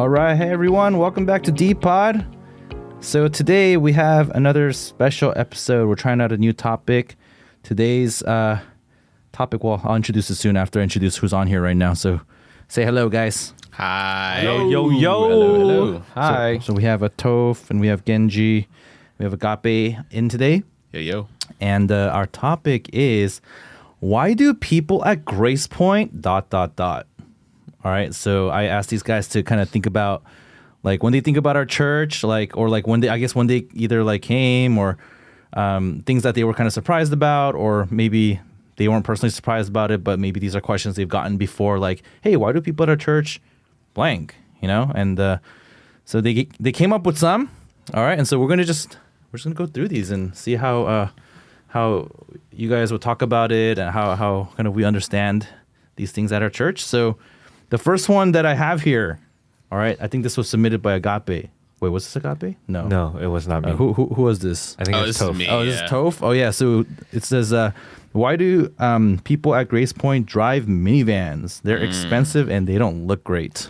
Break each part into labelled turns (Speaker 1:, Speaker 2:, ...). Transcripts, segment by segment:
Speaker 1: All right, hey everyone, welcome back to D-Pod. So today we have another special episode. We're trying out a new topic. Today's topic, well, I'll introduce it soon after I introduce who's on here right now. So say hello, guys.
Speaker 2: Hi.
Speaker 3: Yo.
Speaker 2: Hello.
Speaker 3: Hi.
Speaker 1: So we have a Toph and we have Genji. We have Agape in today.
Speaker 2: Yo.
Speaker 1: And our topic is, why do people at Gracepoint ... All right, so I asked these guys to kind of think about, like, when they think about our church, like, or like when they either like came or things that they were kind of surprised about, or maybe they weren't personally surprised about it, but maybe these are questions they've gotten before, like, hey, why do people at our church blank, you know? And so they came up with some, all right, and so we're just gonna go through these and see how you guys would talk about it and how kind of we understand these things at our church. So the first one that I have here, all right, I think this was submitted by Agape. Wait, was this Agape?
Speaker 3: No, it was not me.
Speaker 1: Who was this?
Speaker 3: I think it's
Speaker 2: this is
Speaker 3: Toph.
Speaker 2: me.
Speaker 1: This is Toph? Oh, yeah. So it says, why do people at Gracepoint drive minivans? They're expensive and they don't look great.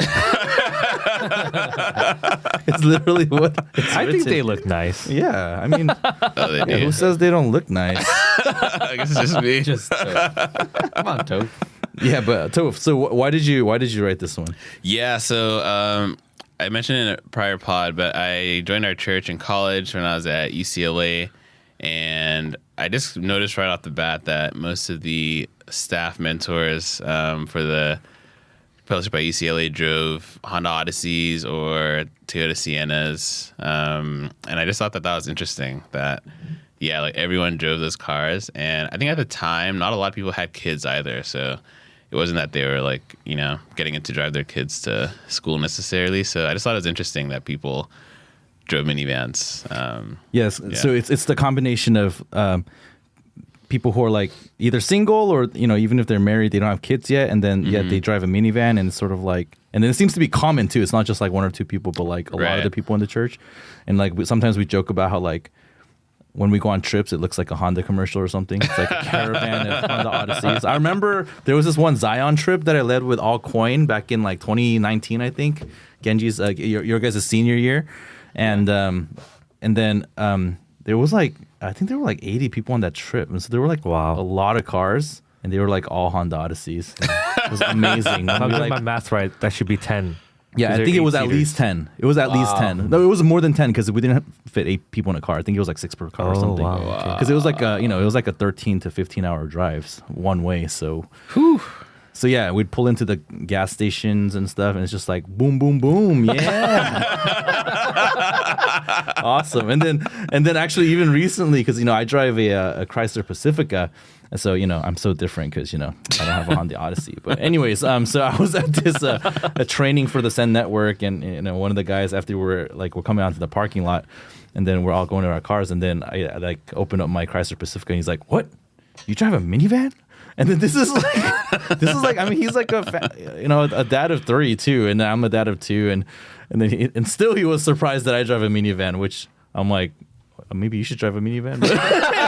Speaker 1: It's literally what it's
Speaker 3: I think
Speaker 1: written.
Speaker 3: they look nice.
Speaker 1: Yeah, I mean,
Speaker 2: They do.
Speaker 1: who says they don't look nice?
Speaker 2: I guess it's just me.
Speaker 3: Come on, Toph.
Speaker 1: Yeah, but Toph, so why did you write this one?
Speaker 2: Yeah, so I mentioned in a prior pod, but I joined our church in college when I was at UCLA, and I just noticed right off the bat that most of the staff mentors for the fellowship at UCLA drove Honda Odysseys or Toyota Siennas, and I just thought that was interesting that, yeah, like everyone drove those cars, and I think at the time, not a lot of people had kids either, so it wasn't that they were like, you know, getting it to drive their kids to school necessarily. So I just thought it was interesting that people drove minivans.
Speaker 1: Yes. So it's the combination of people who are like either single or, you know, even if they're married, they don't have kids yet. And then yet they drive a minivan, and it's sort of like, and then it seems to be common too. It's not just like one or two people, but like a lot of the people in the church. And like sometimes we joke about how like, when we go on trips, it looks like a Honda commercial or something. It's like a caravan of Honda Odysseys. I remember there was this one Zion trip that I led with All Coin back in like 2019, I think. Genji's, your guys' senior year. And then there was like, I think there were like 80 people on that trip. And so there were like a lot of cars, and they were like all Honda Odysseys. It was amazing.
Speaker 3: If I'm doing my math right, that should be 10.
Speaker 1: Yeah, I think it was at least 10. It was at least 10. No, it was more than 10 because we didn't fit 8 people in a car. I think it was like 6 per car or something.
Speaker 3: Wow.
Speaker 1: Because it was like it was like a 13 to 15 hour drives one way. So, so yeah, we'd pull into the gas stations and stuff, and it's just like boom, boom, boom, yeah, awesome. And then actually even recently, because I drive a Chrysler Pacifica. So, I'm so different because, I don't have a Honda Odyssey. But anyways, so I was at this a training for the Send Network, and one of the guys, after we're coming out to the parking lot, and then we're all going to our cars, and then I like open up my Chrysler Pacifica, and he's like, "What? You drive a minivan?" And then this is like I mean, he's like a dad of 3 too, and I'm a dad of 2, and then and still he was surprised that I drive a minivan, which I'm like, maybe you should drive a minivan.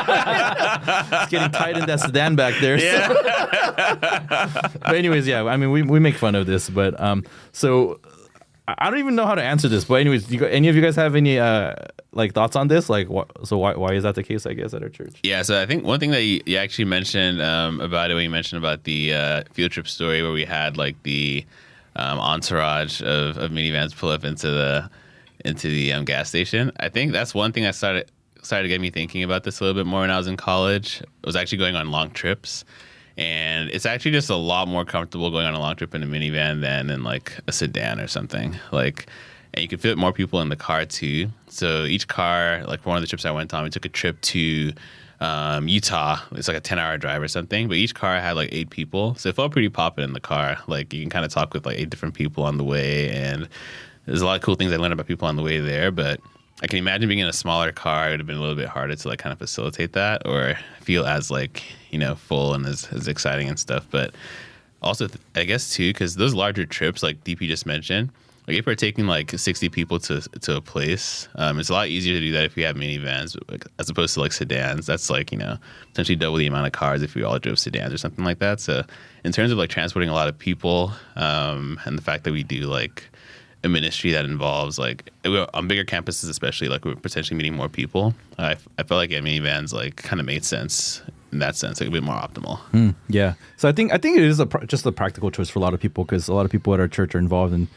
Speaker 1: It's getting tight in that sedan back there. Yeah. So. But anyways, yeah, I mean, we make fun of this, but so I don't even know how to answer this. But anyways, any of you guys have any thoughts on this? Like, why is that the case, I guess, at our church?
Speaker 2: Yeah, so I think one thing that you actually mentioned about it when you mentioned about the field trip story where we had like the entourage of minivans pull up into the gas station. I think that's one thing that started to get me thinking about this a little bit more when I was in college. I was actually going on long trips, and it's actually just a lot more comfortable going on a long trip in a minivan than in like a sedan or something. Like, and you can fit more people in the car too. So each car, like for one of the trips I went on, we took a trip to Utah. It's like a 10-hour drive or something, but each car had like 8 people, so it felt pretty poppin' in the car. Like you can kind of talk with like 8 different people on the way, and there's a lot of cool things I learned about people on the way there, but I can imagine being in a smaller car, it would have been a little bit harder to like kind of facilitate that or feel as like, full and as exciting and stuff. But also, I guess too, because those larger trips, like DP just mentioned, like if we're taking like 60 people to a place, it's a lot easier to do that if we have minivans as opposed to like sedans. That's like, potentially double the amount of cars if we all drove sedans or something like that. So in terms of like transporting a lot of people and the fact that we do like a ministry that involves like on bigger campuses, especially like we're potentially meeting more people. I felt like minivans like kind of made sense in that sense, like a bit more optimal.
Speaker 1: Yeah. So I think it is just a practical choice for a lot of people because a lot of people at our church are involved in,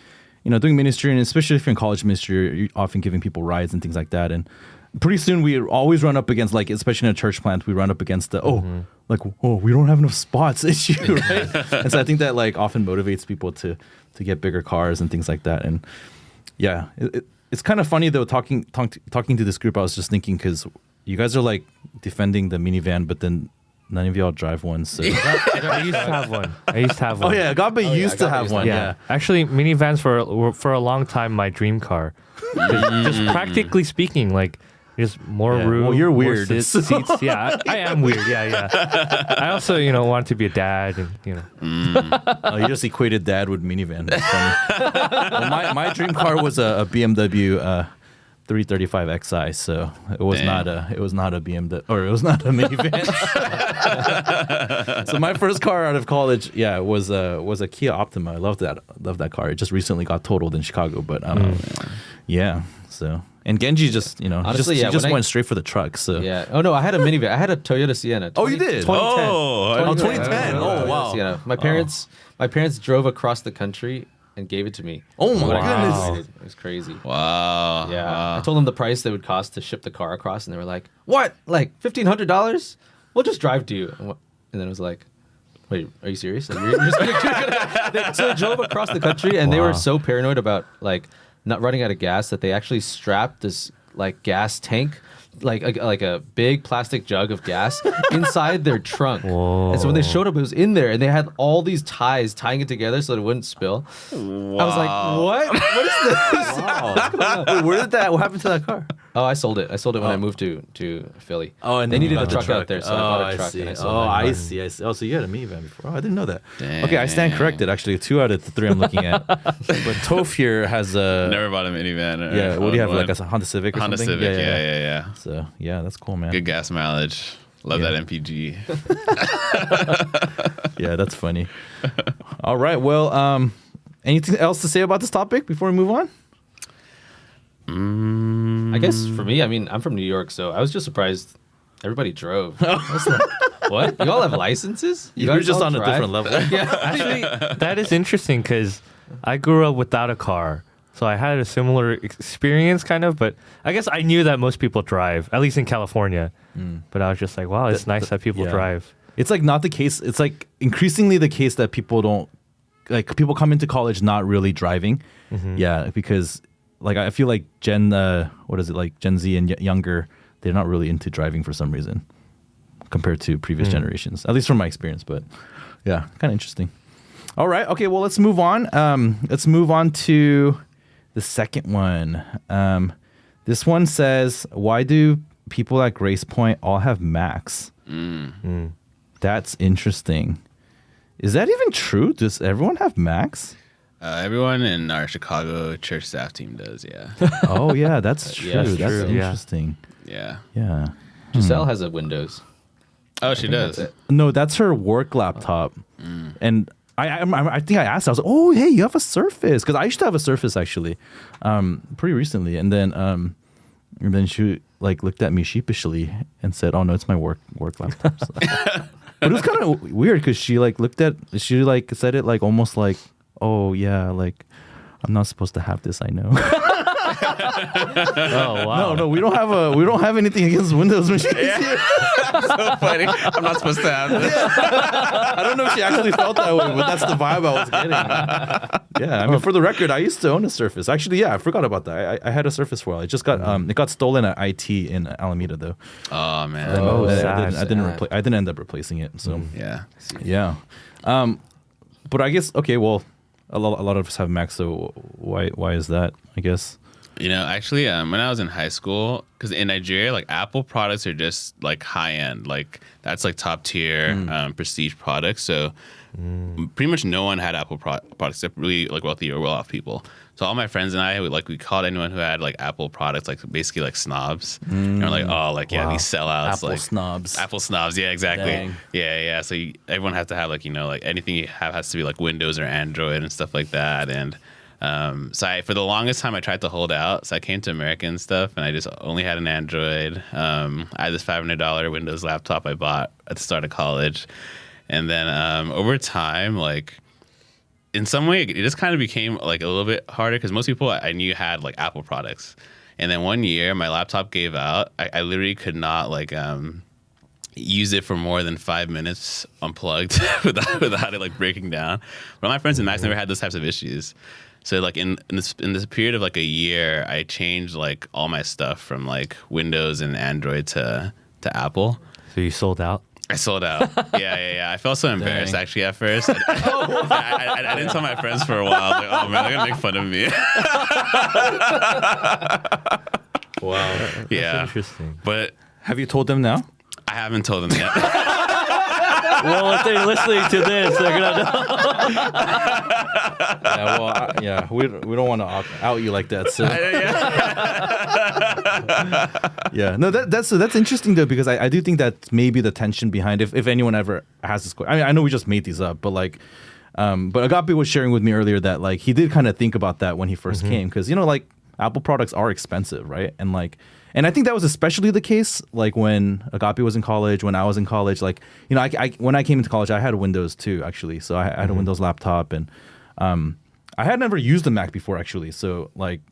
Speaker 1: doing ministry, and especially if you're in college ministry, you're often giving people rides and things like that. And pretty soon we always run up against, like, especially in a church plant, we run up against the we don't have enough spots issue, right? And so I think that like often motivates people to get bigger cars and things like that. And yeah, it's kind of funny though talking to this group. I was just thinking because you guys are like defending the minivan, but then none of y'all drive one. So
Speaker 3: I used to have one.
Speaker 1: oh yeah, Agape used to have one. Yeah.
Speaker 3: Actually, minivans were for a long time my dream car. Just practically speaking, like just more room.
Speaker 1: Well, you're weird.
Speaker 3: More seats. Yeah, I am weird. Yeah. I also, want to be a dad, and
Speaker 1: You just equated dad with minivan. That's funny. Well, my dream car was a BMW 335 Xi, so it was not a BMW, or it was not a minivan. So my first car out of college, was a Kia Optima. I loved that car. It just recently got totaled in Chicago, but yeah. So and Genji just honestly, he just went straight for the truck. So
Speaker 4: yeah. Oh no, I had a minivan. I had a Toyota Sienna.
Speaker 1: Oh, you did?
Speaker 4: 2010.
Speaker 1: 2010. Oh wow.
Speaker 4: Sienna. My parents drove across the country and gave it to me.
Speaker 1: Oh my
Speaker 3: Wow.
Speaker 1: goodness.
Speaker 4: It was crazy.
Speaker 2: Wow.
Speaker 4: Yeah.
Speaker 2: Wow.
Speaker 4: I told them the price they would cost to ship the car across, and they were like, "What? Like $1,500? We'll just drive to you." And then it was like, "Wait, are you serious?" Like, you're just so they drove across the country, and they were so paranoid about like not running out of gas that they actually strapped this like gas tank, like a big plastic jug of gas inside their trunk.
Speaker 3: Whoa.
Speaker 4: And so when they showed up, it was in there, and they had all these ties tying it together so that it wouldn't spill.
Speaker 2: Wow.
Speaker 4: I was like, "What? What is this?"
Speaker 1: Wait, where did that? What happened to that car?
Speaker 4: Oh, I sold it. I sold it when I moved to Philly.
Speaker 1: Oh, and
Speaker 4: they
Speaker 1: then you
Speaker 4: needed
Speaker 1: got
Speaker 4: a
Speaker 1: the
Speaker 4: truck out there, so I bought a truck and I sold it.
Speaker 1: I see. Oh, so you had a minivan before. Oh, I didn't know that. Okay, I stand corrected. Actually, 2 out of the 3 I'm looking at. But Toph here has a...
Speaker 2: Never bought a minivan.
Speaker 1: Yeah, what do you have? Like a Honda Civic or
Speaker 2: Honda
Speaker 1: something?
Speaker 2: Civic, yeah.
Speaker 1: So, yeah, that's cool, man.
Speaker 2: Good gas mileage. Love that MPG.
Speaker 1: Yeah, that's funny. All right, well, anything else to say about this topic before we move on?
Speaker 4: I guess for me, I mean, I'm from New York, so I was just surprised everybody drove. I was like, what? You all have licenses?
Speaker 1: You're
Speaker 4: guys
Speaker 1: just
Speaker 4: all
Speaker 1: on a
Speaker 4: drive?
Speaker 1: different level.
Speaker 3: Actually, that is interesting because I grew up without a car. So I had a similar experience kind of, but I guess I knew that most people drive, at least in California. But I was just like, wow, it's nice that people drive.
Speaker 1: It's like not the case. It's like increasingly the case that people don't, like people come into college not really driving. Yeah, because like I feel like Gen Z and younger, they're not really into driving for some reason compared to previous generations, at least from my experience. But yeah, kind of interesting. All right. Okay. Well, let's move on. Let's move on to the second one. This one says, why do people at Gracepoint all have Macs? That's interesting. Is that even true? Does everyone have Macs?
Speaker 2: Everyone in our Chicago church staff team does, yeah.
Speaker 1: Oh, yeah, that's true.
Speaker 4: Yeah,
Speaker 1: that's
Speaker 4: true.
Speaker 1: interesting.
Speaker 2: Yeah.
Speaker 1: Yeah.
Speaker 4: Giselle has a Windows.
Speaker 2: Oh, she does.
Speaker 1: No, that's her work laptop. And I think I asked her, I was like, oh, hey, you have a Surface. Because I used to have a Surface, actually, pretty recently. And then she like looked at me sheepishly and said, oh, no, it's my work laptop. So, but it was kind of weird because she said it like almost like, oh, yeah, like, I'm not supposed to have this, I know.
Speaker 3: Oh, wow.
Speaker 1: No, we don't have anything against Windows machines here.
Speaker 2: So funny. I'm not supposed to have this.
Speaker 1: I don't know if she actually felt that way, but that's the vibe I was getting. Yeah, I mean, for the record, I used to own a Surface. Actually, yeah, I forgot about that. I had a Surface for a while. It just got stolen at IT in Alameda, though.
Speaker 2: Oh, man.
Speaker 3: sad.
Speaker 1: I didn't end up replacing it. So
Speaker 2: Yeah.
Speaker 1: yeah, but I guess well, a lot of us have Macs. So why is that? I guess.
Speaker 2: You know, actually, when I was in high school, because in Nigeria, like Apple products are just like high end, like that's like top tier prestige products. So pretty much no one had Apple products except really like wealthy or well-off people. So all my friends and I, we called anyone who had like Apple products like basically like snobs. And we're like, oh, like yeah, these sellouts,
Speaker 1: Apple
Speaker 2: like
Speaker 1: snobs.
Speaker 2: Apple snobs, yeah, exactly.
Speaker 1: Dang.
Speaker 2: Yeah. So everyone has to have like like anything you have has to be like Windows or Android and stuff like that. And For the longest time, I tried to hold out. So I came to America and stuff, and I just only had an Android. I had this $500 Windows laptop I bought at the start of college. And then over time, like, in some way, it just kind of became like a little bit harder because most people I knew had like Apple products. And then one year, my laptop gave out. I literally could not like use it for more than 5 minutes unplugged without it like breaking down. But my friends and Max never had those types of issues. So like in this period of like a year, I changed like all my stuff from like Windows and Android to Apple.
Speaker 3: So you sold out?
Speaker 2: I sold out. Yeah. I felt so embarrassed actually at first. I didn't tell my friends for a while. I was like, oh man, they're gonna make fun of me.
Speaker 4: Wow.
Speaker 2: Yeah.
Speaker 3: That's interesting.
Speaker 2: But
Speaker 1: Have you told them now?
Speaker 2: I haven't told them yet.
Speaker 3: Well, if they're listening to this, they're gonna know.
Speaker 1: We don't want to out you like that. So yeah, no, that's interesting though, because I do think that's maybe the tension behind if anyone ever has this question. I mean, I know we just made these up, but like, but Agape was sharing with me earlier that like he did kind of think about that when he first came, because like Apple products are expensive, right? And like, and I think that was especially the case like when Agape was in college, when I was in college. Like, I when I came into college, I had Windows too, actually. So I had a Windows laptop, and I had never used a Mac before, actually. So like,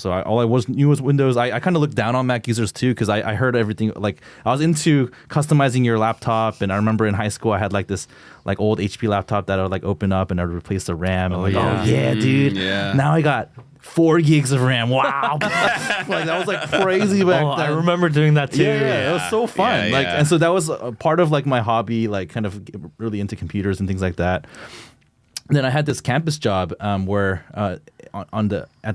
Speaker 1: all I knew was Windows. I kind of looked down on Mac users too, because I heard everything. Like, I was into customizing your laptop, and I remember in high school I had like this like old HP laptop that I would like open up and I would replace the RAM. And dude, now I got 4 gigs of RAM. Wow. Like, that was like crazy back then.
Speaker 3: I remember doing that too.
Speaker 1: Yeah, it was so fun.
Speaker 2: Yeah,
Speaker 1: like,
Speaker 2: yeah.
Speaker 1: and so that was a part of like my hobby, like kind of really into computers and things like that. And then I had this campus job where at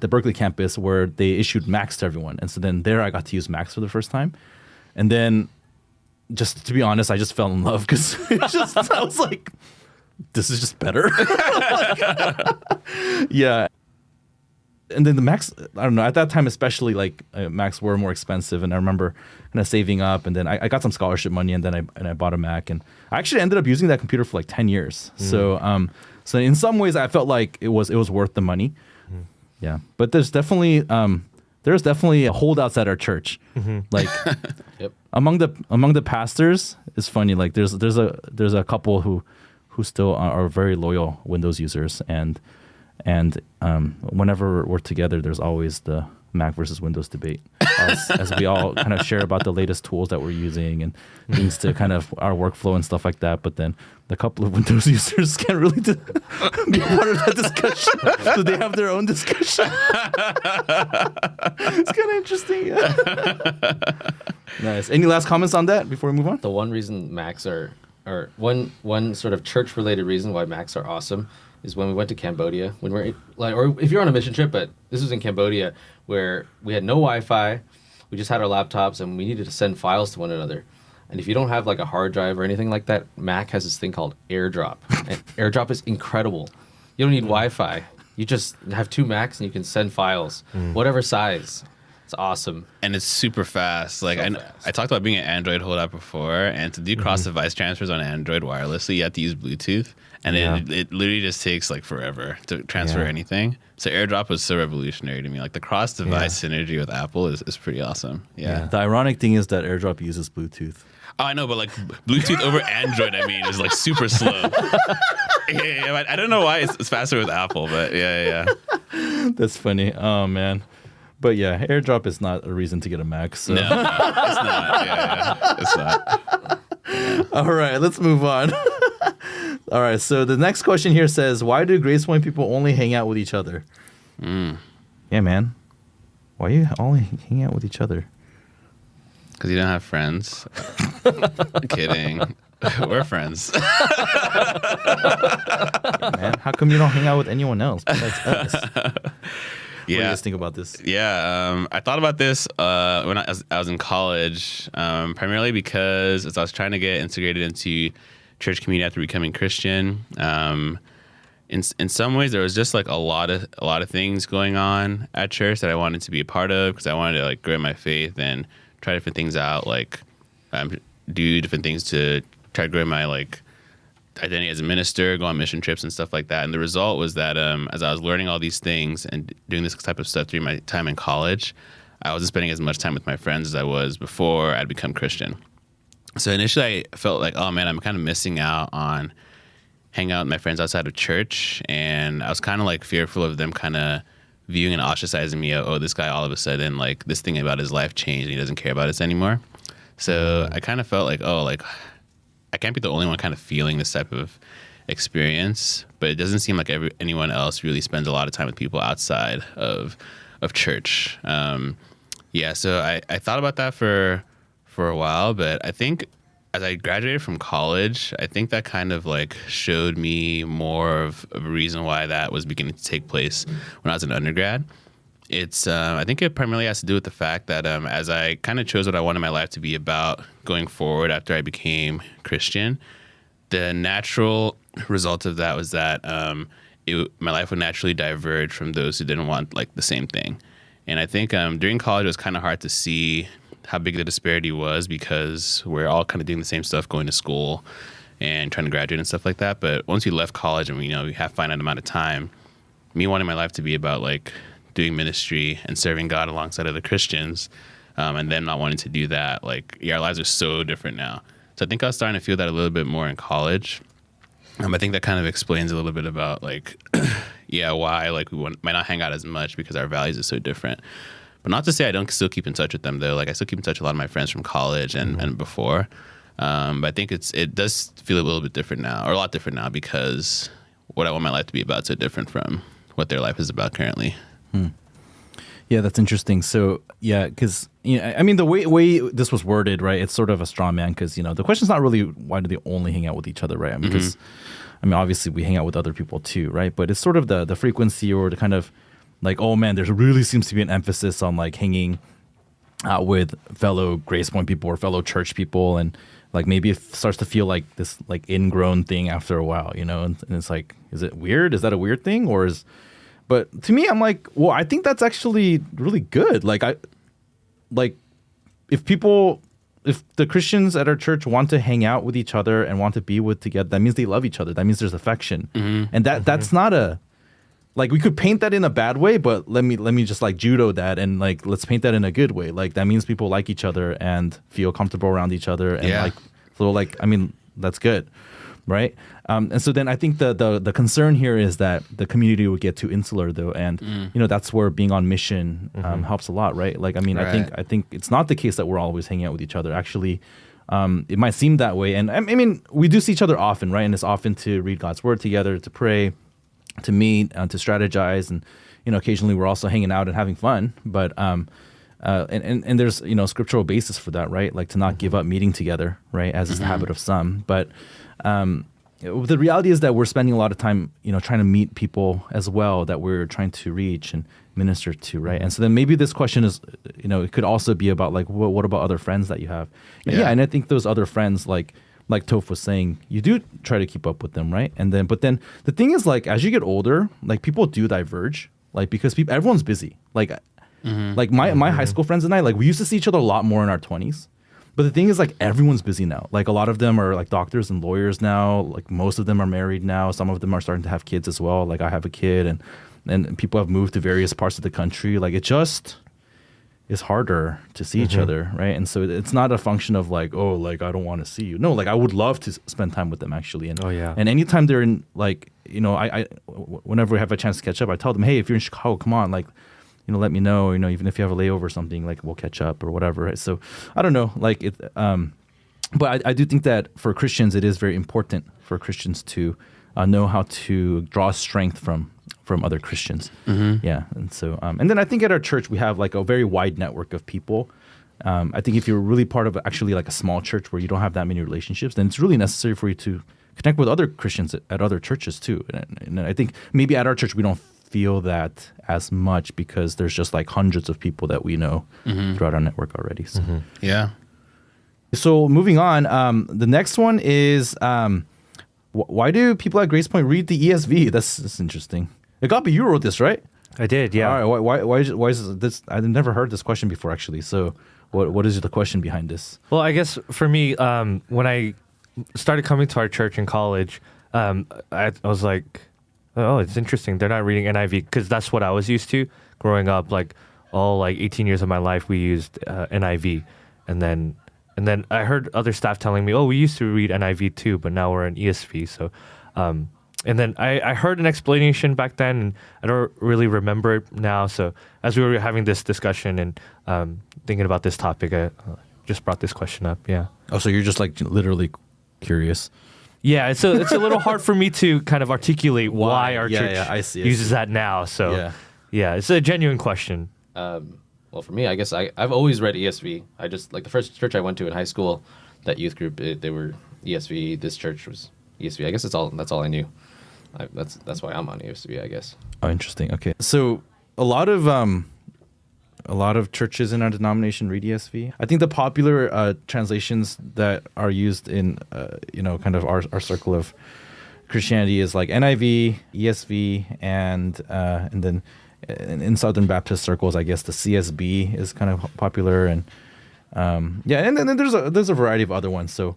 Speaker 1: the Berkeley campus where they issued Macs to everyone. And so then there I got to use Macs for the first time. And then, just to be honest, I just fell in love, because I was like, this is just better. Yeah. And then the Macs, I don't know, at that time especially, like Macs were more expensive, and I remember kind of saving up, and then I got some scholarship money, and then I bought a Mac, and I actually ended up using that computer for like 10 years. So in some ways I felt like it was worth the money. Yeah, but there's definitely holdouts at our church. Like
Speaker 4: Yep.
Speaker 1: among the pastors, it's funny. Like there's a couple who still are very loyal Windows users, and whenever we're together, there's always the Mac versus Windows debate, as we all kind of share about the latest tools that we're using and things to kind of our workflow and stuff like that. But then the couple of Windows users can't really be part of that discussion, so they have their own discussion. It's kind of interesting. Yeah. Nice. Any last comments on that before we move on?
Speaker 4: The one reason Macs are one sort of church related reason why Macs are awesome is when we went to Cambodia, when we're like, or if you're on a mission trip, but this was in Cambodia where we had no Wi-Fi, we just had our laptops, and we needed to send files to one another. And if you don't have like a hard drive or anything like that, Mac has this thing called AirDrop. And AirDrop is incredible. You don't need Wi-Fi. You just have 2 Macs and you can send files, whatever size. It's awesome.
Speaker 2: And it's super fast. Like,
Speaker 4: So
Speaker 2: I talked about being an Android holdout before, and to do cross-device transfers on Android wirelessly, you have to use Bluetooth, and it literally just takes like forever to transfer anything. So AirDrop was so revolutionary to me. Like, the cross-device synergy with Apple is pretty awesome. Yeah.
Speaker 1: The ironic thing is that AirDrop uses Bluetooth.
Speaker 2: Oh, I know, but like Bluetooth over Android, I mean, is like super slow. I don't know why it's faster with Apple, but yeah.
Speaker 1: That's funny. Oh man. But yeah, AirDrop is not a reason to get a Mac. So.
Speaker 2: No, it's not. Yeah, it's not.
Speaker 1: All right, let's move on. All right, so the next question here says, why do Gracepoint people only hang out with each other? Yeah, man. Why you only hang out with each other?
Speaker 2: Because you don't have friends. Kidding. We're friends.
Speaker 1: Man, how come you don't hang out with anyone else besides us? What do you guys think about this?
Speaker 2: Yeah, I thought about this when I was in college, primarily because as I was trying to get integrated into church community after becoming Christian. In some ways, there was just like a lot of things going on at church that I wanted to be a part of, because I wanted to like grow my faith and try different things out, like do different things to try to grow my like identity as a minister, go on mission trips and stuff like that. And the result was that as I was learning all these things and doing this type of stuff during my time in college, I wasn't spending as much time with my friends as I was before I'd become Christian. So initially I felt like, oh man, I'm kind of missing out on hanging out with my friends outside of church. And I was kind of like fearful of them kind of viewing and ostracizing me. Oh, this guy all of a sudden, like this thing about his life changed and he doesn't care about us anymore. So I kind of felt like, oh, like I can't be the only one kind of feeling this type of experience, but it doesn't seem like anyone else really spends a lot of time with people outside of church. So I thought about that for a while, but I think as I graduated from college, I think that kind of like showed me more of a reason why that was beginning to take place when I was an undergrad. It's I think it primarily has to do with the fact that as I kind of chose what I wanted my life to be about going forward after I became Christian, the natural result of that was that my life would naturally diverge from those who didn't want like the same thing. And I think during college it was kind of hard to see how big the disparity was because we're all kind of doing the same stuff, going to school and trying to graduate and stuff like that. But once we left college and we have finite amount of time, me wanting my life to be about like doing ministry and serving God alongside other Christians, and then not wanting to do that, like our lives are so different now. So I think I was starting to feel that a little bit more in college. I think that kind of explains a little bit about like, why like we might not hang out as much because our values are so different. But not to say I don't still keep in touch with them though. Like I still keep in touch with a lot of my friends from college and before. But I think it does feel a little bit different now, or a lot different now, because what I want my life to be about is so different from what their life is about currently.
Speaker 1: Yeah, that's interesting. So yeah, because I mean the way this was worded, right? It's sort of a straw man because the question's not really why do they only hang out with each other, right? I mean, because obviously we hang out with other people too, right? But it's sort of the frequency or the kind of like, oh man, there really seems to be an emphasis on like hanging out with fellow Gracepoint people or fellow church people, and like maybe it starts to feel like this like ingrown thing after a while, and it's like, is it weird? Is that a weird thing, or is? But to me, I'm like, well, I think that's actually really good. Like if the Christians at our church want to hang out with each other and want to be with together, that means they love each other. That means there's affection, and that's not a. Like we could paint that in a bad way, but let me just like judo that and like let's paint that in a good way. Like that means people like each other and feel comfortable around each other, and that's good, right? And so then I think the concern here is that the community would get too insular though, and that's where being on mission helps a lot, right? Like
Speaker 2: Right.
Speaker 1: I think it's not the case that we're always hanging out with each other. Actually, it might seem that way, and I mean we do see each other often, right? And it's often to read God's word together, to pray, to meet, to strategize, and occasionally we're also hanging out and having fun. But and there's scriptural basis for that, right? Like to not give up meeting together, right? As is the habit of some. But the reality is that we're spending a lot of time, trying to meet people as well that we're trying to reach and minister to, right? And so then maybe this question is, it could also be about like, what about other friends that you have? Yeah, and I think those other friends, like Toph was saying, you do try to keep up with them, right? But then the thing is, like, as you get older, like people do diverge, like because everyone's busy. Like my high school friends and I, like we used to see each other a lot more in our 20s. But the thing is, like everyone's busy now. Like a lot of them are like doctors and lawyers now. Like most of them are married now. Some of them are starting to have kids as well. Like I have a kid, and people have moved to various parts of the country. Like it just is harder to see each other, right? And so it's not a function of like, oh, like I don't want to see you. No, like I would love to spend time with them actually. And and anytime they're in, like, I whenever we have a chance to catch up, I tell them, hey, if you're in Chicago, come on, like, let me know. Even if you have a layover or something, like we'll catch up or whatever. Right? So I don't know, like it. But I do think that for Christians, it is very important for Christians to know how to draw strength from other Christians. Yeah. And so, and then I think at our church, we have like a very wide network of people. I think if you're really part of actually like a small church where you don't have that many relationships, then it's really necessary for you to connect with other Christians at other churches too. And I think maybe at our church, we don't feel that as much because there's just like hundreds of people that we know throughout our network already. So.
Speaker 2: Yeah.
Speaker 1: So moving on, the next one is, why do people at Gracepoint read the ESV? That's interesting. Agape, you wrote this, right?
Speaker 3: I did, yeah.
Speaker 1: All right. Why is this? I've never heard this question before, actually. So, what is the question behind this?
Speaker 3: Well, I guess for me, when I started coming to our church in college, I was like, oh, it's interesting. They're not reading NIV because that's what I was used to growing up. Like all like 18 years of my life, we used NIV, and then I heard other staff telling me, oh, we used to read NIV too, but now we're in ESV. So, and then I heard an explanation back then, and I don't really remember it now. So as we were having this discussion and thinking about this topic, I just brought this question up. Yeah.
Speaker 1: Oh, so you're just like literally curious.
Speaker 3: Yeah, it's a little hard for me to kind of articulate why our church
Speaker 1: I see.
Speaker 3: uses that now. So yeah, it's a genuine question.
Speaker 4: Well, for me, I guess I've always read ESV. I just like the first church I went to in high school, that youth group, they were ESV. This church was ESV. I guess that's all I knew. That's why I'm on ESV, I guess.
Speaker 1: Oh, interesting. Okay, so a lot of churches in our denomination read ESV. I think the popular translations that are used in kind of our circle of Christianity is like NIV, ESV, and then in Southern Baptist circles, I guess the CSB is kind of popular, and and then there's a variety of other ones. So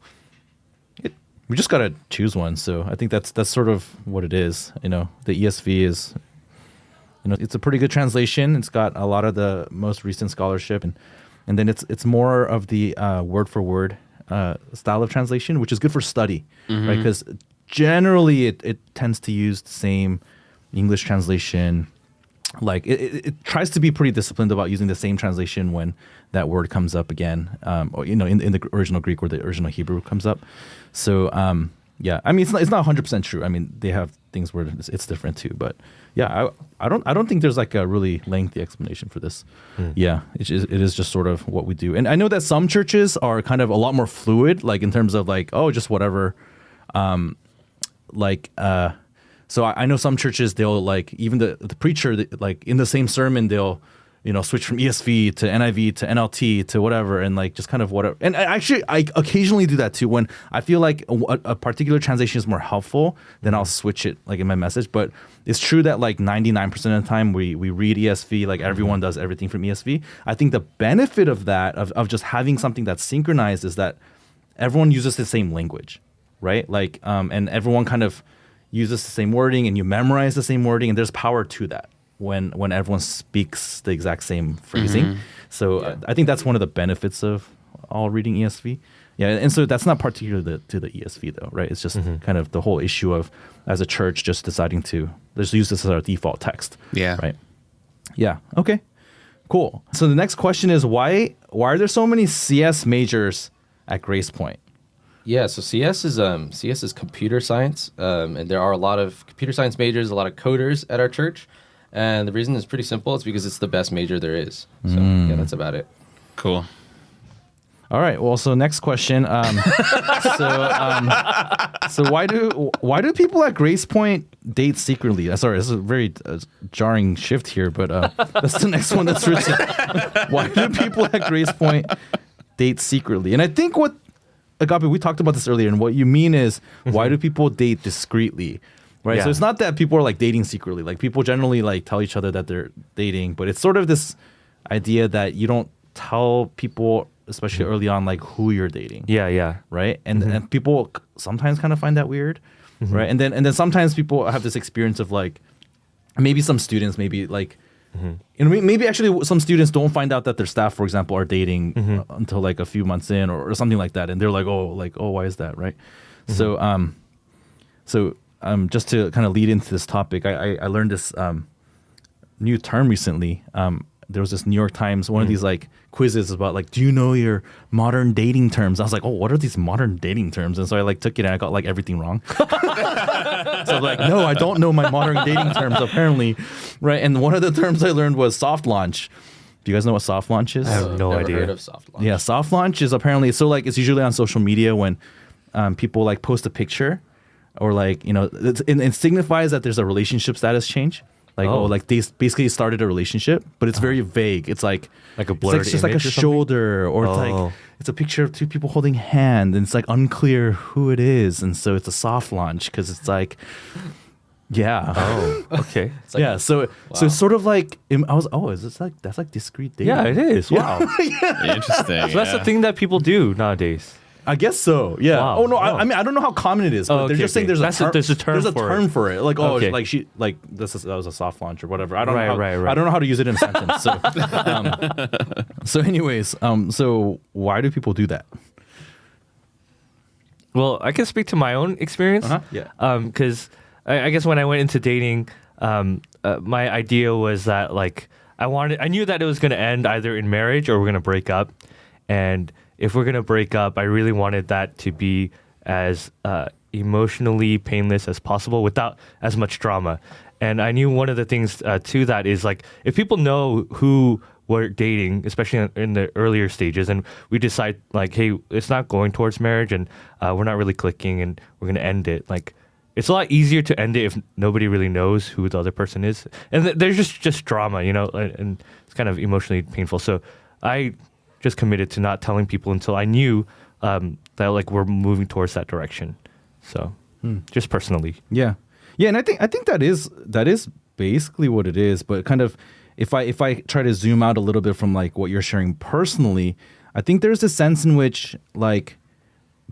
Speaker 1: we just gotta choose one. So I think that's sort of what it is. The ESV is, it's a pretty good translation. It's got a lot of the most recent scholarship, and then it's more of the word for word style of translation, which is good for study, right? Because generally it tends to use the same English translation. Like it tries to be pretty disciplined about using the same translation when that word comes up again, or in the original Greek or the original Hebrew comes up. So yeah, I mean it's not 100% true. I mean they have things where it's different too, but yeah, I don't think there's like a really lengthy explanation for this. Yeah, it is just sort of what we do, and I know that some churches are kind of a lot more fluid, like in terms of like just whatever, So I know some churches, they'll like, even the preacher, like in the same sermon, they'll, switch from ESV to NIV to NLT to whatever, and like just kind of whatever. And I occasionally do that too. When I feel like a particular translation is more helpful, then I'll switch it like in my message. But it's true that like 99% of the time we read ESV, like everyone does everything from ESV. I think the benefit of that, of just having something that's synchronized, is that everyone uses the same language, right? Like, and everyone kind of uses the same wording, and you memorize the same wording, and there's power to that when everyone speaks the exact same phrasing. So I think that's one of the benefits of all reading ESV. Yeah, and so that's not particular to the ESV though, right? It's just kind of the whole issue of, as a church, just deciding to just use this as our default text. Yeah. Right. Yeah. Okay. Cool. So the next question is, why are there so many CS majors at Gracepoint?
Speaker 4: Yeah, so CS is computer science, and there are a lot of computer science majors, a lot of coders at our church, and the reason is pretty simple. It's because it's the best major there is. So yeah, that's about it.
Speaker 2: Cool.
Speaker 1: All right. Well, so next question. So why do people at Gracepoint date secretly? Sorry, this is a very jarring shift here, but that's the next one that's written. Why do people at Gracepoint date secretly? And I think what Agape, we talked about this earlier, and what you mean is, why do people date discreetly, right? Yeah. So it's not that people are like dating secretly. Like people generally like tell each other that they're dating, but it's sort of this idea that you don't tell people, especially early on, like who you're dating.
Speaker 3: Yeah.
Speaker 1: Right? And people sometimes kind of find that weird, right? And then sometimes people have this experience of like, maybe some students, maybe like, and maybe actually some students don't find out that their staff, for example, are dating until like a few months in or something like that, and they're like, oh, why is that, right? So just to kind of lead into this topic, I learned this new term recently. There was this New York Times, one of these like quizzes about like, do you know your modern dating terms? I was like, oh, what are these modern dating terms? And so I like took it and I got like everything wrong. So I'm like, no, I don't know my modern dating terms apparently, right? And one of the terms I learned was soft launch. Do you guys know what soft launch is?
Speaker 3: I have no idea.
Speaker 4: Heard of soft launch.
Speaker 1: Yeah, soft launch is apparently, so like it's usually on social media when people like post a picture, or like, it signifies that there's a relationship status change. Like, like they basically started a relationship, but it's very vague. It's like
Speaker 3: a blurred
Speaker 1: it's just like a shoulder, or it's like it's a picture of two people holding hands, and it's like unclear who it is, and so it's a soft launch because it's like, yeah.
Speaker 3: Oh, okay.
Speaker 1: Like, yeah. So it's sort of like I was. Oh, is this like that's like discreet dating?
Speaker 3: Yeah, it is. Wow.
Speaker 2: Interesting.
Speaker 3: So that's the thing that people do nowadays.
Speaker 1: I guess so. Yeah.
Speaker 3: Wow.
Speaker 1: Oh no.
Speaker 3: Oh.
Speaker 1: I mean, I don't know how common it is, but they're
Speaker 3: okay,
Speaker 1: just saying
Speaker 3: okay.
Speaker 1: there's a term.
Speaker 3: There's a term for it.
Speaker 1: Like
Speaker 3: Okay.
Speaker 1: like that was a soft launch or whatever. I don't know.
Speaker 3: Right.
Speaker 1: I don't know how to use it in a sentence. So, so anyways, so why do people do that?
Speaker 3: Well, I can speak to my own experience.
Speaker 1: Yeah.
Speaker 3: Because I guess when I went into dating, my idea was that like I knew that it was going to end either in marriage or we're going to break up, and if we're going to break up, I really wanted that to be as emotionally painless as possible without as much drama. And I knew one of the things to that is like if people know who we're dating, especially in the earlier stages, and we decide like, hey, it's not going towards marriage and we're not really clicking and we're going to end it. Like it's a lot easier to end it if nobody really knows who the other person is. And there's just drama, you know, and it's kind of emotionally painful. So I just committed to not telling people until I knew that like we're moving towards that direction. So just personally.
Speaker 1: Yeah. Yeah, and I think that is basically what it is, but kind of if I try to zoom out a little bit from like what you're sharing personally, I think there's a sense in which like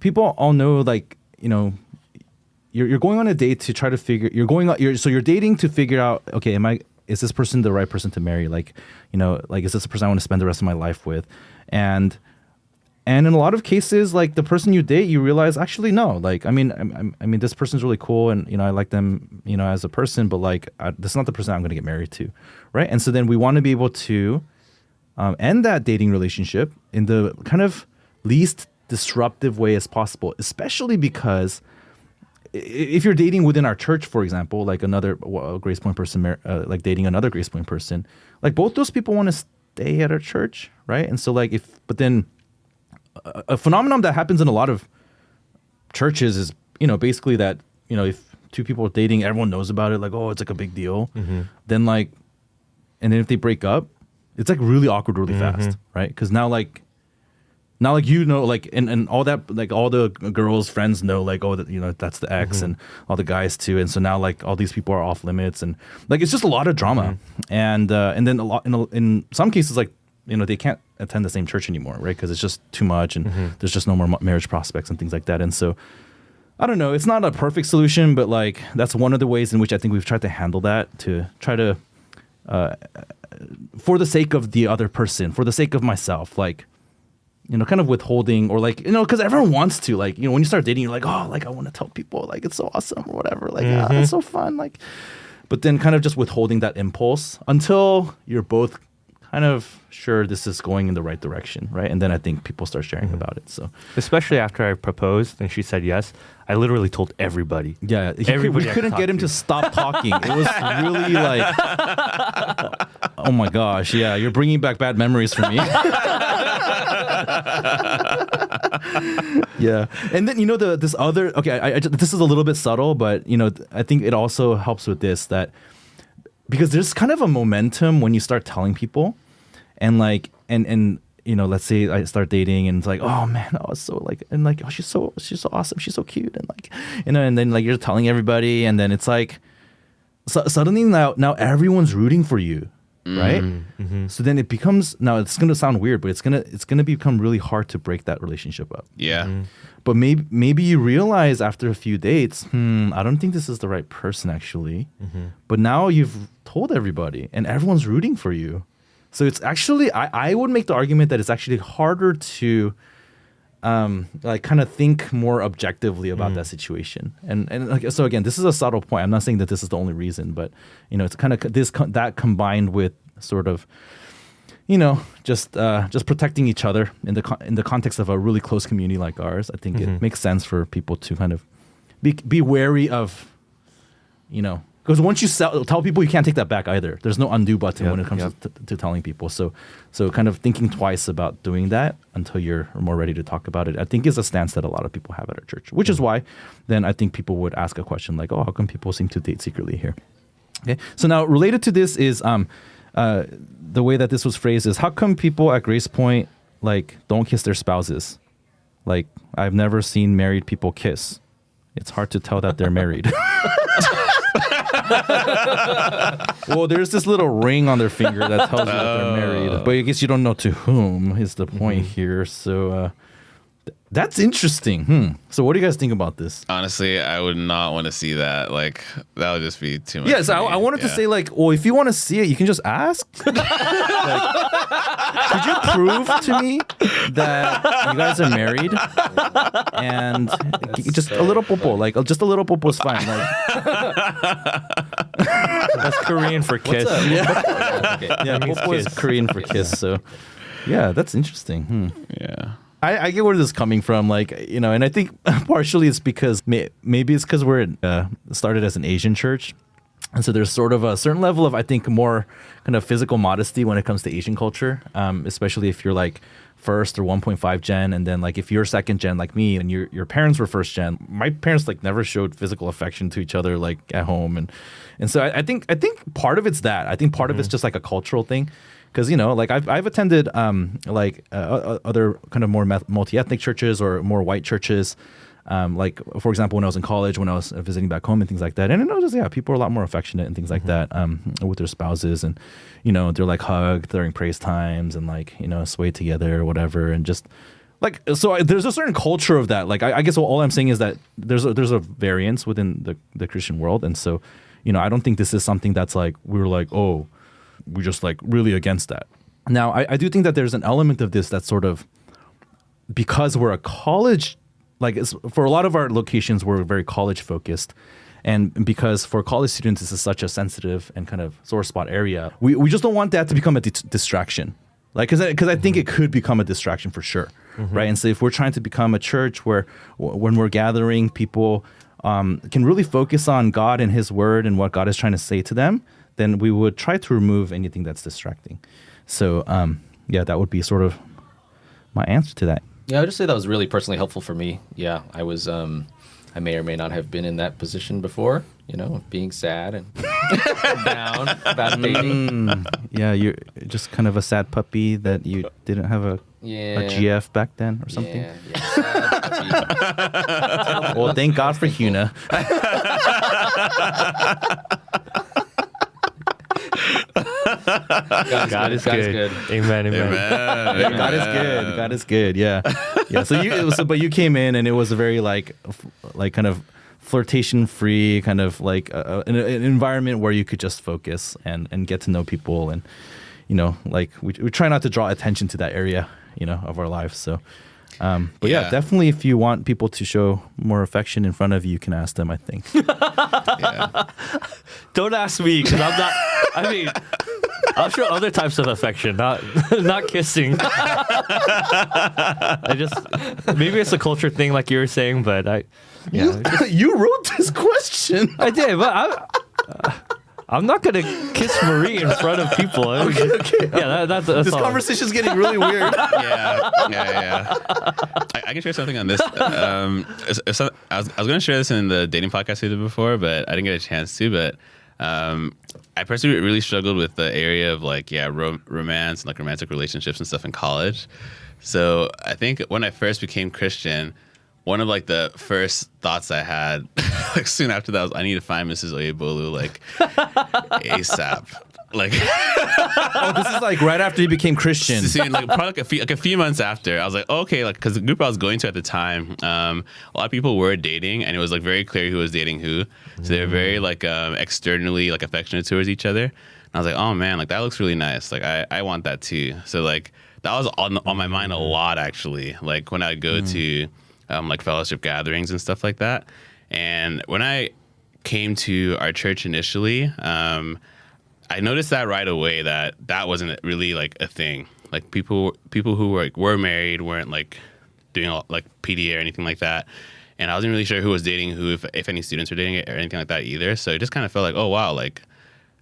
Speaker 1: people all know like, you know, you're going on a date to try to figure you're dating to figure out, okay, is this person the right person to marry? Like, you know, like is this the person I want to spend the rest of my life with? And in a lot of cases, like the person you date, you realize actually no. Like I mean, this person's really cool, and you know I like them, you know, as a person, but like this is not the person I'm going to get married to, right? And so then we want to be able to end that dating relationship in the kind of least disruptive way as possible, especially because if you're dating within our church, for example, like another Gracepoint person, like dating another Gracepoint person, like both those people want to stay at our church, right? And so like but then a phenomenon that happens in a lot of churches is, you know, basically that, you know, if two people are dating, everyone knows about it, like, oh, it's like a big deal. Then like, and then if they break up, it's like really awkward really fast, right? Because now like, you know, like, and all that, like all the girls' friends know, like, oh, you know, that's the ex, and all the guys too. And so now like all these people are off limits, and like it's just a lot of drama. And then a lot in some cases, like, you know, they can't attend the same church anymore, right? Because it's just too much, and there's just no more marriage prospects and things like that. And so, I don't know. It's not a perfect solution, but like that's one of the ways in which I think we've tried to handle that, to try to, for the sake of the other person, for the sake of myself, like, you know, kind of withholding, or like, you know, because everyone wants to, like, you know, when you start dating, you're like, oh, like I want to tell people, like it's so awesome or whatever, like it's so fun, like, but then kind of just withholding that impulse until you're both kind of sure this is going in the right direction, right? And then I think people start sharing about it. So
Speaker 3: especially after I proposed and she said yes, I literally told everybody.
Speaker 1: Yeah,
Speaker 3: everybody.
Speaker 1: We couldn't get him to stop talking. It was really like, oh my gosh, yeah, you're bringing back bad memories for me. Yeah, and then you know this other, okay, this is a little bit subtle, but you know I think it also helps with this, that because there's kind of a momentum when you start telling people, and like and you know, let's say I start dating and it's like, oh man, I was so like, and like, oh, she's so awesome, she's so cute, and like, you know, and then like you're telling everybody, and then it's like suddenly now everyone's rooting for you, right? So then it becomes, now it's gonna sound weird, but it's gonna become really hard to break that relationship up.
Speaker 2: Yeah.
Speaker 1: But maybe you realize after a few dates, I don't think this is the right person actually. But now you've told everybody and everyone's rooting for you. So it's actually, I would make the argument that it's actually harder to like kind of think more objectively about that situation. And like, so again, this is a subtle point. I'm not saying that this is the only reason, but you know, it's kind of that combined with sort of, you know, just protecting each other in the context of a really close community like ours. I think it makes sense for people to kind of be wary of, you know, because once you tell people, you can't take that back either. There's no undo button when it comes to telling people. So kind of thinking twice about doing that until you're more ready to talk about it, I think is a stance that a lot of people have at our church, which is why then I think people would ask a question like, oh, how come people seem to date secretly here? Okay. So now related to this is the way that this was phrased is, how come people at Gracepoint like don't kiss their spouses? Like, I've never seen married people kiss. It's hard to tell that they're married. Well, there's this little ring on their finger that tells you that they're married, but I guess you don't know to whom is the point here. So That's interesting. So what do you guys think about this?
Speaker 2: Honestly, I would not want to see that. Like, that would just be too much.
Speaker 1: Yes,
Speaker 2: for me.
Speaker 1: I wanted to say like, well, if you want to see it, you can just ask. Like, could you prove to me that you guys are married? And just a little popo, like just a little popo is fine. Like,
Speaker 3: That's Korean for kiss.
Speaker 1: yeah, popo is Korean for kiss. So, yeah, that's interesting.
Speaker 2: Yeah.
Speaker 1: I get where this is coming from, like, and I think partially it's because maybe it's because we're started as an Asian church, and so there's sort of a certain level of, I think, more kind of physical modesty when it comes to Asian culture, especially if you're like first or 1.5 gen, and then like if you're second gen like me and your parents were first gen. My parents like never showed physical affection to each other like at home, and so I think part of it's that. I think part of it's just like a cultural thing. Because, like I've attended other kind of more multi-ethnic churches or more white churches. Like, for example, when I was in college, when I was visiting back home and things like that. And I noticed, people are a lot more affectionate and things like that with their spouses. And, they're like hug during praise times and like, sway together or whatever. And just like, so there's a certain culture of that. Like, I guess all I'm saying is that there's a variance within the Christian world. And so, I don't think this is something that's like, we were like, oh, we're just like really against that. Now, I do think that there's an element of this that's sort of because we're a college, like for a lot of our locations, we're very college focused. And because for college students, this is such a sensitive and kind of sore spot area, we just don't want that to become a distraction. Like, because I think it could become a distraction for sure, right? And so if we're trying to become a church where when we're gathering, people can really focus on God and His Word and what God is trying to say to them, then we would try to remove anything that's distracting. So, that would be sort of my answer to that.
Speaker 4: Yeah, I would just say that was really personally helpful for me. Yeah, I was, I may or may not have been in that position before, being sad and down about dating.
Speaker 1: Yeah, you're just kind of a sad puppy that you didn't have a GF back then or something.
Speaker 4: Yeah, sad puppy.
Speaker 1: Well, thank God for Huna.
Speaker 3: God is good. Amen.
Speaker 1: God is good. Yeah. But you came in and it was a very like kind of flirtation free kind of like an environment where you could just focus and get to know people, and like we try not to draw attention to that area of our lives. So but definitely if you want people to show more affection in front of you, you can ask them, I think.
Speaker 3: Don't ask me, because I'm not. I mean, I'll show other types of affection, not kissing. Maybe it's a culture thing, like you were saying, but
Speaker 1: You wrote this question.
Speaker 3: I did, but I'm not gonna kiss Marie in front of people.
Speaker 1: Okay.
Speaker 3: Yeah, that's
Speaker 1: this
Speaker 3: all.
Speaker 1: conversation's getting really weird.
Speaker 2: Yeah. I can share something on this. I was going to share this in the dating podcast we did before, but I didn't get a chance to. But I personally really struggled with the area of like romance and like romantic relationships and stuff in college. So I think when I first became Christian, one of like the first thoughts I had like soon after that was I need to find Mrs. Oyebolu like ASAP. Like
Speaker 1: this is like right after you became Christian.
Speaker 2: Like probably like a few months after, I was like, okay, like because the group I was going to at the time, a lot of people were dating, and it was like very clear who was dating who. So they were very like externally like affectionate towards each other. And I was like, oh man, like that looks really nice. Like I want that too. So like that was on my mind a lot actually. Like when I go to like fellowship gatherings and stuff like that. And when I came to our church initially, I noticed that right away that wasn't really like a thing. Like people who were married weren't like doing like PDA or anything like that. And I wasn't really sure who was dating who, if any students were dating it or anything like that either. So it just kind of felt like, oh wow, like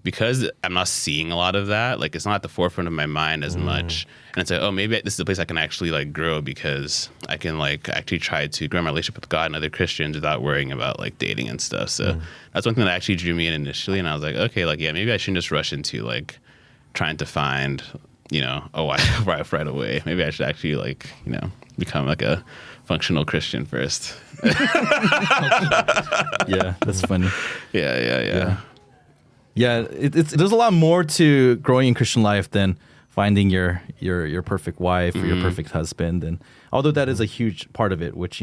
Speaker 2: because I'm not seeing a lot of that, like it's not at the forefront of my mind as much. And it's like, oh, maybe this is a place I can actually like grow because I can like actually try to grow my relationship with God and other Christians without worrying about like dating and stuff. So that's one thing that actually drew me in initially. And I was like, okay, like, yeah, maybe I shouldn't just rush into like trying to find, a wife right away. Maybe I should actually like, become like a functional Christian first.
Speaker 1: Yeah, that's funny.
Speaker 2: Yeah.
Speaker 1: Yeah, there's a lot more to growing in Christian life than finding your perfect wife or your perfect husband. And although that is a huge part of it, which,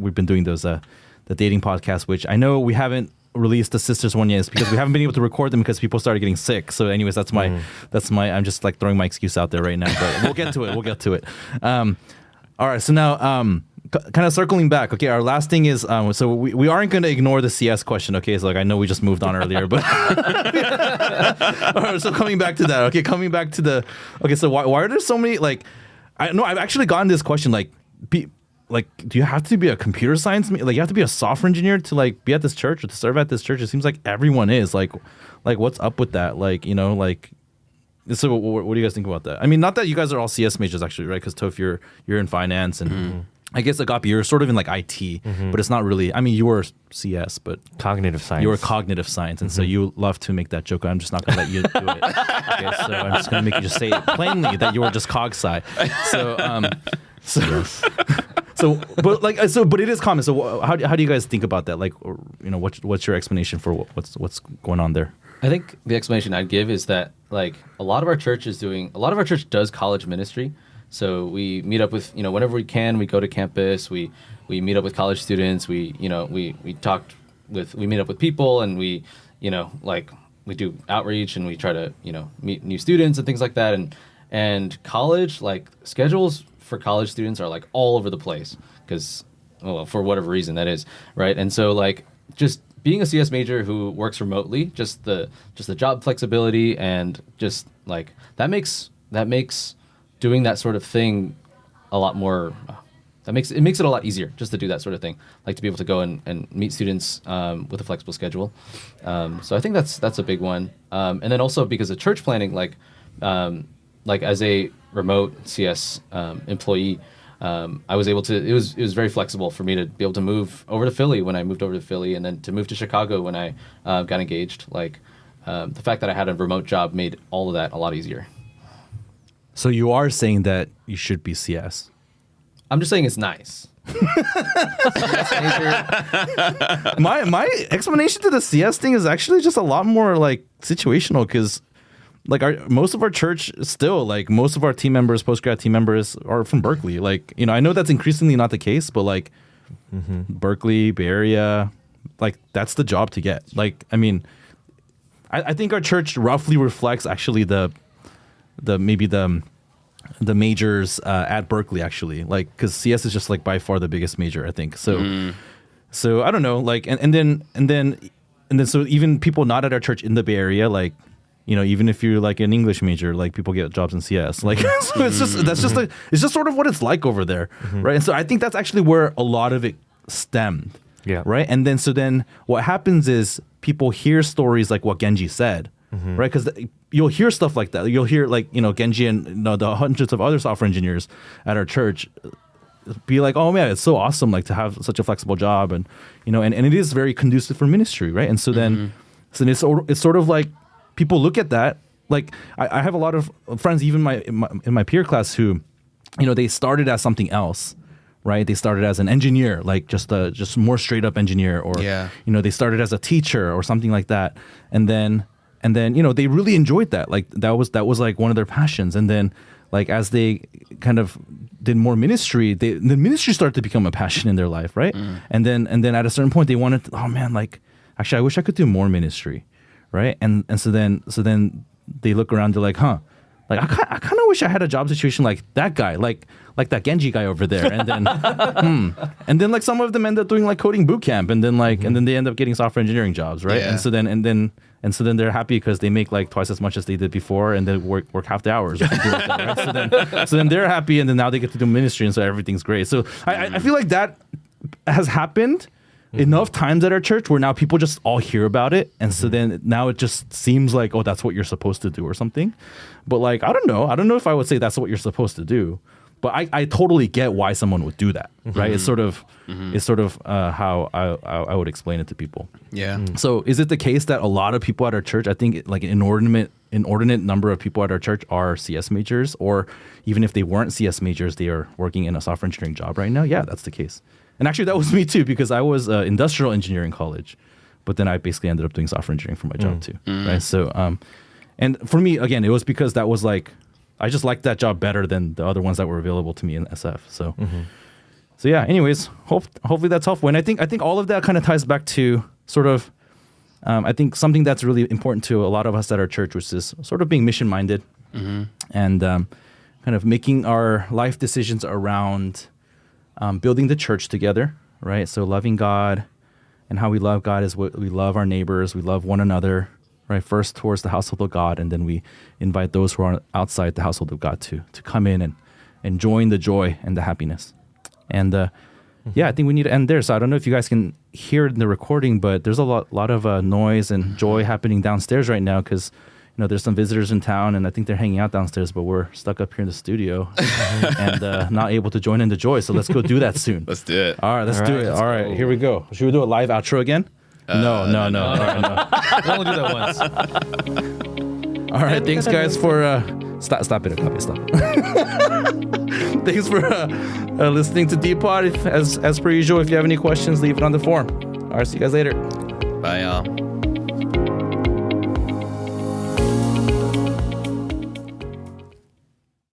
Speaker 1: we've been doing those the dating podcast, which I know we haven't released the sisters one yet, is because we haven't been able to record them because people started getting sick. So anyways, that's my I'm just like throwing my excuse out there right now, but we'll get to it. All right, so now kind of circling back. Okay, our last thing is so we aren't going to ignore the CS question. Okay, so like I know we just moved on earlier, but all right, so coming back to that. Okay, so why are there so many, like, I know I've actually gotten this question, like, do you have to be a computer science, like you have to be a software engineer to like be at this church or to serve at this church? It seems like everyone is like what's up with that? Like, like, so what do you guys think about that? I mean, not that you guys are all CS majors actually, right? Because Toph, you're in finance, and I guess Agape, you're sort of in like IT, but it's not really. I mean, you were CS, but
Speaker 3: cognitive science.
Speaker 1: You were cognitive science, and so you love to make that joke. I'm just not going to let you do it. Okay, so I'm just going to make you just say it plainly that you were just cog sci. But it is common. So how do you guys think about that? Like, or, what's your explanation for what's going on there?
Speaker 4: I think the explanation I'd give is that like a lot of our church does college ministry. So we meet up with, whenever we can, we go to campus, we meet up with college students, we meet up with people, and we do outreach, and we try to, meet new students and things like that. And college, like, schedules for college students are like all over the place because, for whatever reason that is, right? And so like just being a CS major who works remotely, just the job flexibility, and just like that makes doing that sort of thing a lot more. It makes it a lot easier just to do that sort of thing, like to be able to go and meet students with a flexible schedule. So I think that's a big one. And then also because of church planning, like as a remote CS employee, I was able to. It was very flexible for me to be able to move over to Philly when I moved over to Philly, and then to move to Chicago when I got engaged. Like the fact that I had a remote job made all of that a lot easier.
Speaker 1: So you are saying that you should be CS?
Speaker 4: I'm just saying it's nice.
Speaker 1: My explanation to the CS thing is actually just a lot more like situational, because like most of our church still, like most of our team members, post-grad team members are from Berkeley. Like, I know that's increasingly not the case, but like Berkeley, Bay Area, like that's the job to get. Like, I mean, I think our church roughly reflects actually the majors at Berkeley, actually, like, because CS is just like by far the biggest major, I think. So so I don't know, like, and then so even people not at our church in the Bay Area, like, even if you're like an English major, like people get jobs in CS, like so it's just sort of what it's like over there, right? And so I think that's actually where a lot of it stemmed, right? And then what happens is people hear stories like what Genji said, right? Because you'll hear stuff like that. You'll hear like Genji and the hundreds of other software engineers at our church be like, oh man, it's so awesome, like to have such a flexible job, and and it is very conducive for ministry, right? And so then it's sort of like people look at that. Like I have a lot of friends, even in my peer class, who they started as something else, right? They started as an engineer, like just more straight up engineer, or they started as a teacher or something like that, and then they really enjoyed that. Like that was like one of their passions. And then like as they kind of did more ministry, the ministry started to become a passion in their life, right? And then at a certain point they wanted to, oh man, like actually I wish I could do more ministry, right? And so then they look around, they're like, huh, like I kind of wish I had a job situation like that guy, like that Genji guy over there. And then and then like some of them end up doing like coding boot camp, and then like and then they end up getting software engineering jobs, right? And so then they're happy because they make like twice as much as they did before, and they work half the hours or something like that, right? So then they're happy, and then now they get to do ministry, and so everything's great. So I feel like that has happened enough times at our church where now people just all hear about it, and so then now it just seems like, oh, that's what you're supposed to do or something. But like I don't know if I would say that's what you're supposed to do, but I totally get why someone would do that, right? It's sort of how I would explain it to people. So is it the case that a lot of people at our church, I think like an inordinate number of people at our church are CS majors, or even if they weren't CS majors, they are working in a software engineering job right now? Yeah, that's the case. And actually, that was me too, because I was industrial engineering college, but then I basically ended up doing software engineering for my job too, right? So, and for me, again, it was because that was like I just liked that job better than the other ones that were available to me in SF. So, so yeah. Anyways, hopefully that's helpful. And I think all of that kind of ties back to sort of, I think something that's really important to a lot of us at our church, which is sort of being mission minded and kind of making our life decisions around building the church together, right? So loving God and how we love God is what we love our neighbors, we love one another, right? First towards the household of God, and then we invite those who are outside the household of God to come in and join the joy and the happiness. And yeah, I think we need to end there. So I don't know if you guys can hear it in the recording, but there's a lot of noise and joy happening downstairs right now because there's some visitors in town, and I think they're hanging out downstairs, but we're stuck up here in the studio and not able to join in the joy. So let's go do that soon.
Speaker 2: Let's do it.
Speaker 1: All right, let's do it. All right, here we go. Should we do a live outro again? No. All right, no.
Speaker 4: We only do that once.
Speaker 1: All right, thanks guys for stop it, Agape, stop. Thanks for listening to D-Pod. As per usual, if you have any questions, leave it on the forum. All right, see you guys later.
Speaker 2: Bye, y'all.